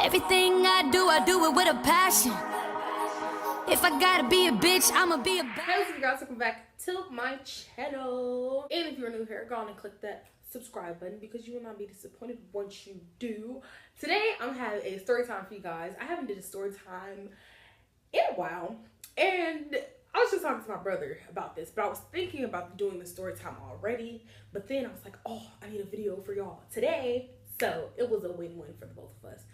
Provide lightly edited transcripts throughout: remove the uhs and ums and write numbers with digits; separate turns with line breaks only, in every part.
Everything I do it with a passion. If I gotta be a bitch, I'ma be a bitch.
Hey, what's up, guys? Welcome back to my channel. And if you're new here, go on and click that subscribe button because you will not be disappointed once you do. Today, I'm having a story time for you guys. I haven't did a story time in a while, and I was just talking to my brother about this, but I was thinking about doing the story time already, but then I was like, oh, I need a video for y'all today. So it was a win-win for the both of us.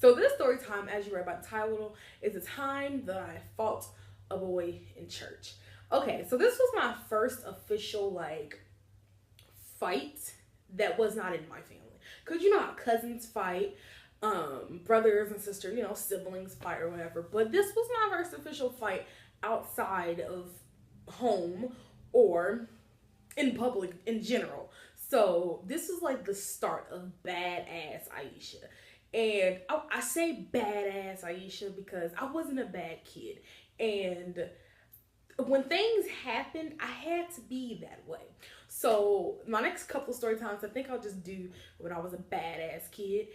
So this story time, as you read by the title, is a time that I fought a boy in church. Okay, so this was my first official fight that was not in my family. Cause you know how cousins fight, brothers and sisters, you know, siblings fight or whatever. But this was my first official fight outside of home or in public in general. So this was like the start of badass Aisha. And I say badass Aisha because I wasn't a bad kid. And when things happened, I had to be that way. So my next couple of story times, I think I'll just do when I was a badass kid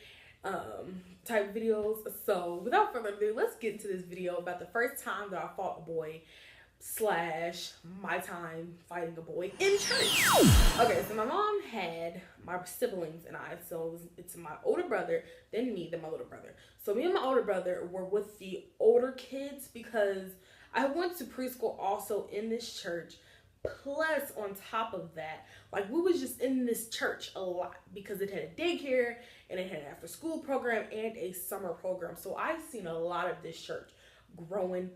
type videos. So without further ado, let's get into this video about the first time that I fought a boy / my time fighting a boy in church. Okay, so my mom had my siblings and I, so it's my older brother, then me, then my little brother. So me and my older brother were with the older kids because I went to preschool also in this church. Plus, on top of that, like we was just in this church a lot because it had a daycare and it had an after school program and a summer program. So I've seen a lot of this church growing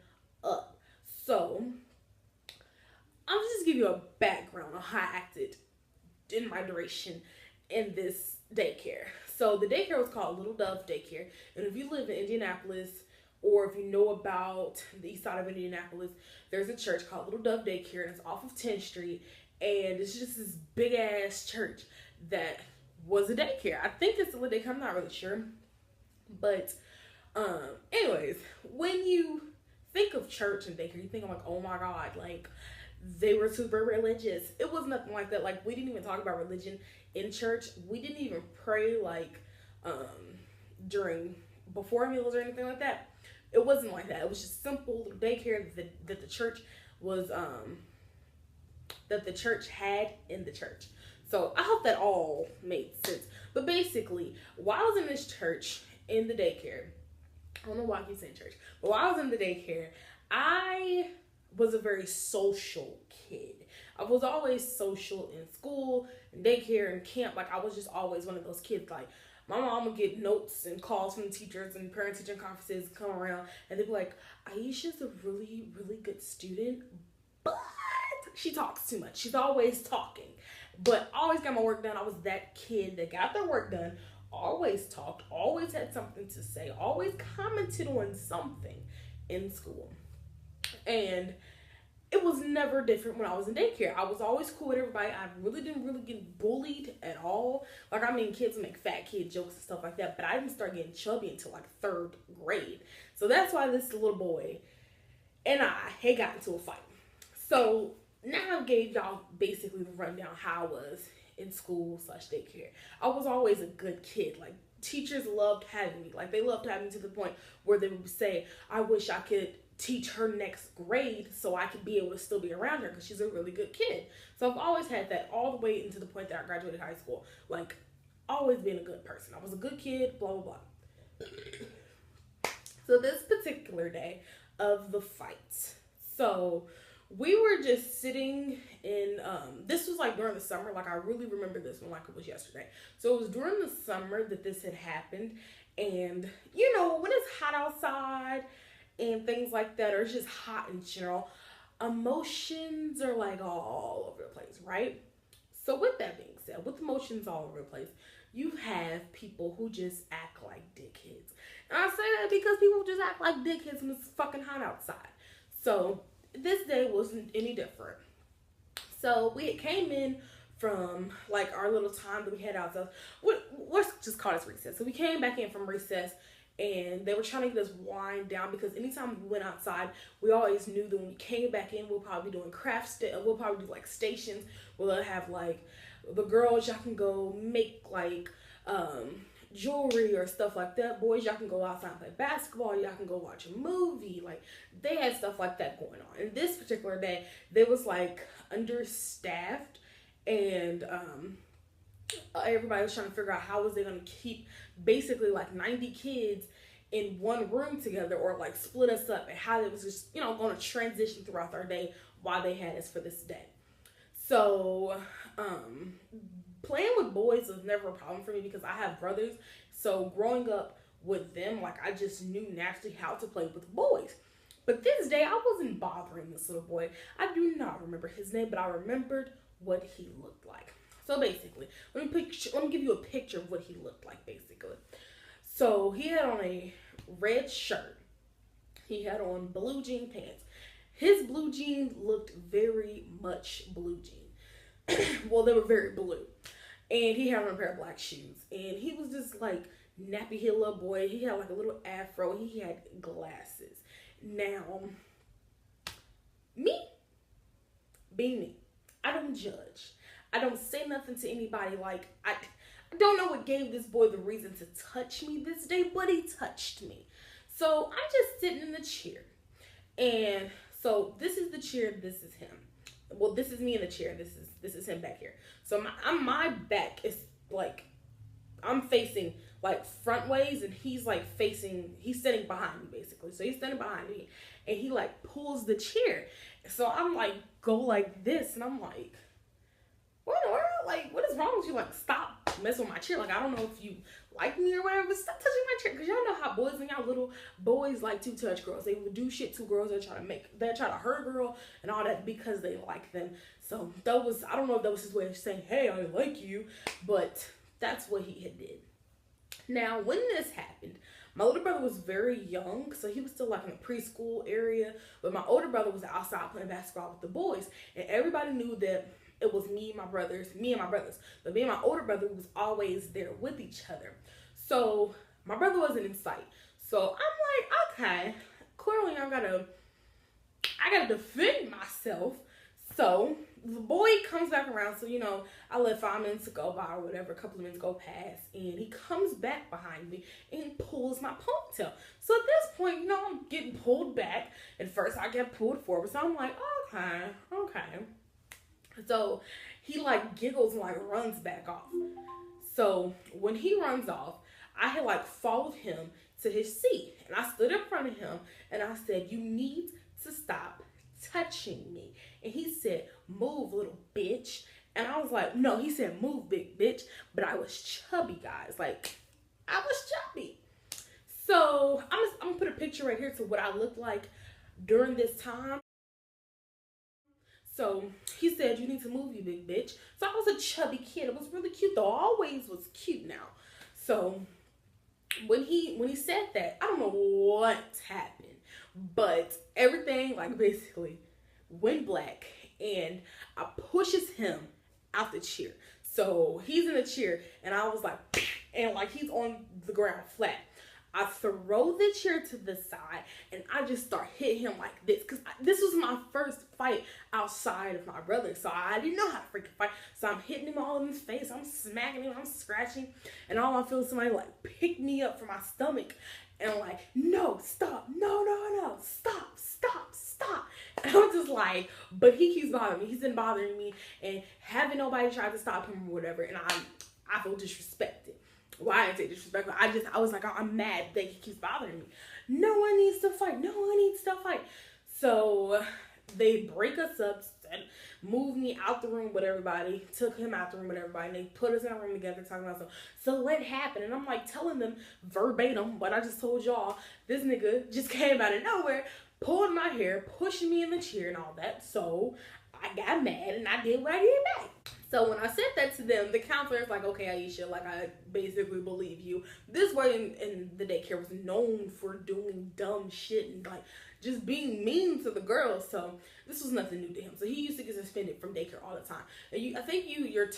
up. So I'll just give you a background on how I acted in my duration in this daycare. So the daycare was called Little Dove Daycare. And if you live in Indianapolis, or if you know about the east side of Indianapolis, there's a church called Little Dove Daycare, and it's off of 10th Street. And it's just this big ass church that was a daycare. I think it's still a daycare, I'm not really sure. But anyways, when you think of church and daycare, you think of like, oh my God, like they were super religious. It was nothing like that. Like we didn't even talk about religion in church. We didn't even pray like before meals or anything like that. It wasn't like that. It was just simple little daycare that the church was that the church had in the church. So I hope that all made sense. But basically, while I was in this church in the daycare, I don't know why I keep saying church, but while I was in the daycare, I was a very social kid. I was always social in school, in daycare, and camp. Like I was just always one of those kids. Like my mom would get notes and calls from the teachers and parent-teacher conferences come around, and they'd be like, Aisha's a really, really good student, but she talks too much. She's always talking, but I always got my work done. I was that kid that got their work done, always talked, always had something to say, always commented on something in school. And it was never different when I was in daycare. I was always cool with everybody. I really didn't get bullied at all. Like, I mean, kids make fat kid jokes and stuff like that, but I didn't start getting chubby until like 3rd grade. So that's why this little boy and I had gotten into a fight. So now I gave y'all basically the rundown how I was in school / daycare. I was always a good kid. Like, teachers loved having me. Like, they loved having me to the point where they would say, I wish I could teach her next grade so I could be able to still be around her because she's a really good kid. So I've always had that all the way into the point that I graduated high school. Like, always being a good person. I was a good kid, blah, blah, blah. So this particular day of the fight, so we were just sitting in, this was like during the summer. Like, I really remember this one like it was yesterday. So it was during the summer that this had happened. And, you know, when it's hot outside and things like that, or it's just hot in general, emotions are like all over the place, right? So with that being said, with emotions all over the place, you have people who just act like dickheads. And I say that because people just act like dickheads when it's fucking hot outside. So this day wasn't any different. So we came in from like our little time that we had outside. Let's just call this recess. So we came back in from recess, and they were trying to get us wind down because anytime we went outside, we always knew that when we came back in, we'll probably be doing we'll probably do like stations where they'll have like the girls, y'all can go make like jewelry or stuff like that. Boys, y'all can go outside and play basketball. Y'all can go watch a movie. Like, they had stuff like that going on. And this particular day, they was like understaffed, and everybody was trying to figure out how was they going to keep basically like 90 kids in one room together, or like split us up, and how it was just, you know, going to transition throughout our day while they had us for this day. So playing with boys was never a problem for me because I have brothers. So growing up with them, like, I just knew naturally how to play with boys. But this day, I wasn't bothering this little boy. I do not remember his name, but I remembered what he looked like. So basically, let me give you a picture of what he looked like, basically. So he had on a red shirt. He had on blue jean pants. His blue jeans looked very much blue jean. Well, they were very blue. And he had on a pair of black shoes. And he was just like nappy head little boy. He had like a little afro. He had glasses. Now, me, being me, I don't judge. I don't say nothing to anybody. Like, I don't know what gave this boy the reason to touch me this day, but he touched me. So I'm just sitting in the chair. And so this is the chair, this is him. Well, this is me in the chair, this is him back here. So my back is like, I'm facing like front ways, and he's like he's sitting behind me basically. So he's standing behind me, and he like pulls the chair. So I'm like, go like this, and I'm like, what in the world? Like, what is wrong with you? Like, stop messing with my chair. Like, I don't know if you like me or whatever, but stop touching my chair. Because y'all know how boys and y'all little boys like to touch girls. They would do shit to girls. They try to hurt a girl and all that because they like them. So that was, I don't know if that was his way of saying, hey, I like you, but that's what he had did. Now, when this happened, my little brother was very young, so he was still like in the preschool area, but my older brother was outside playing basketball with the boys, and everybody knew that it was me and my brothers, but me and my older brother was always there with each other. So my brother wasn't in sight. So I'm like, okay, clearly I gotta defend myself. So the boy comes back around. So, you know, I let 5 minutes go by or whatever, a couple of minutes go past, and he comes back behind me and pulls my ponytail. So at this point, you know, I'm getting pulled back. At first I get pulled forward. So I'm like, okay. So he like giggles and like runs back off. So when he runs off, I had like followed him to his seat, and I stood in front of him and I said, you need to stop touching me. And he said, move, little bitch. And I was like, no, he said, move, big bitch. But I was chubby, guys. Like, I was chubby. So I'm gonna put a picture right here to what I looked like during this time. So he said, you need to move, you big bitch. So I was a chubby kid. It was really cute though. I always was cute now. So when he said that, I don't know what happened, but everything like basically went black, and I pushes him out the chair. So he's in the chair, and I was like, and like he's on the ground flat. I throw the chair to the side, and I just start hitting him like this, because this was my first fight outside of my brother, so I didn't know how to freaking fight. So I'm hitting him all in his face, I'm smacking him, I'm scratching, and all I feel is somebody like pick me up from my stomach, and I'm like, no, stop, no, stop. And I'm just like, but he keeps bothering me. He's been bothering me, and having nobody try to stop him or whatever, and I feel disrespected. Why I didn't say disrespectful. I was like, I'm mad that he keeps bothering me. No one needs to fight. So they break us up and moved me out the room with everybody, took him out the room with everybody, and they put us in a room together talking about something. So what happened? And I'm like telling them verbatim what I just told y'all. This nigga just came out of nowhere, pulled my hair, pushing me in the chair and all that. So I got mad and I did what I did back. So when I said that to them, the counselor's like, okay, Aisha, like, I basically believe you. This boy in the daycare was known for doing dumb shit and like just being mean to the girls. So this was nothing new to him. So he used to get suspended from daycare all the time. And I think your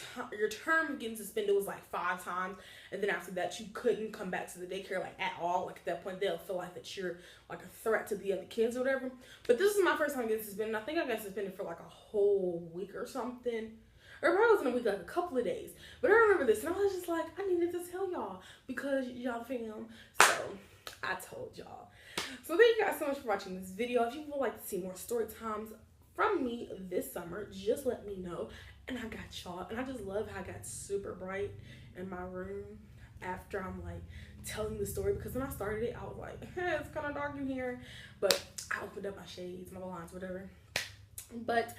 term of getting suspended was like 5 times. And then after that, you couldn't come back to the daycare like at all. Like at that point, they'll feel like that you're like a threat to the other kids or whatever. But this is my first time getting suspended. I think I got suspended for like a whole week or something. or it probably was in a week, like a couple of days. But I remember this, and I was just like, I needed to tell y'all because y'all fam. So I told y'all. So thank you guys so much for watching this video. If you would like to see more story times from me this summer, just let me know. And I got y'all. And I just love how I got super bright in my room after I'm like telling the story, because when I started it, I was like, hey, it's kind of dark in here. But I opened up my shades, my blinds, whatever. But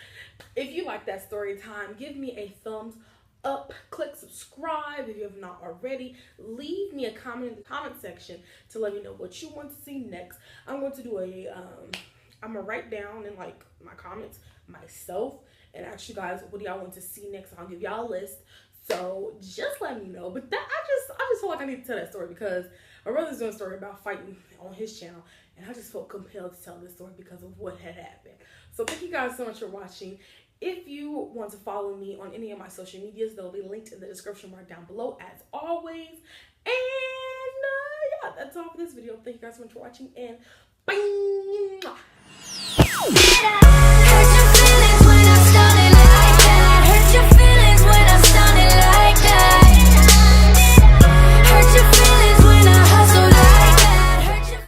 if you like that story time, give me a thumbs up, click subscribe if you have not already. Leave me a comment in the comment section to let me know what you want to see next. I'm going to do I'm gonna write down in like my comments myself and ask you guys what do y'all want to see next. I'll give y'all a list, so just let me know. But that I just feel like I need to tell that story because my brother's doing a story about fighting on his channel, and I just felt compelled to tell this story because of what had happened. So thank you guys so much for watching. If you want to follow me on any of my social medias, they'll be linked in the description bar down below as always. And yeah, that's all for this video. Thank you guys so much for watching, and bye.